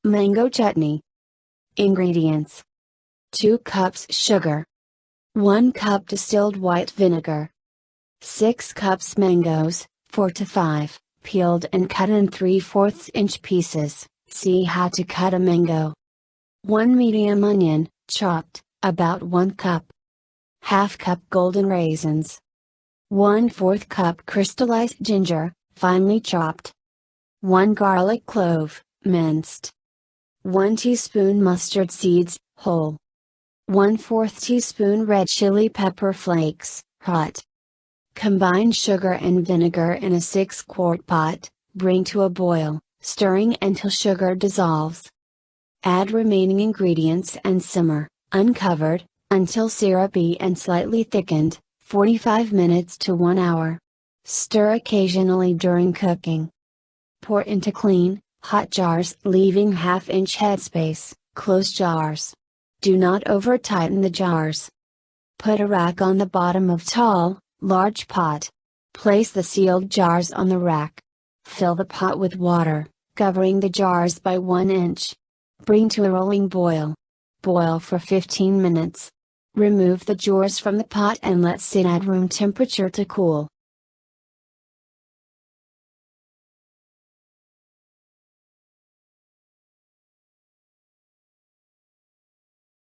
Mango chutney. Ingredients: 2 cups sugar, 1 cup distilled white vinegar, 6 cups mangoes, 4 to 5, peeled and cut in 3/4 inch pieces. See how to cut a mango. 1 medium onion, chopped, about 1 cup. ½ cup golden raisins. 1/4 cup crystallized ginger, finely chopped. 1 garlic clove, minced. 1 teaspoon mustard seeds, whole. 1/4 teaspoon red chili pepper flakes, hot. Combine sugar and vinegar in a 6-quart pot, bring to a boil, stirring until sugar dissolves. Add remaining ingredients and simmer, uncovered, until syrupy and slightly thickened, 45 minutes to 1 hour. Stir occasionally during cooking. Pour into clean, hot jars leaving ½ inch headspace. Close jars. Do not over-tighten the jars. Put a rack on the bottom of tall, large pot. Place the sealed jars on the rack. Fill the pot with water, covering the jars by 1 inch. Bring to a rolling boil. Boil for 15 minutes. Remove the jars from the pot and let sit at room temperature to cool.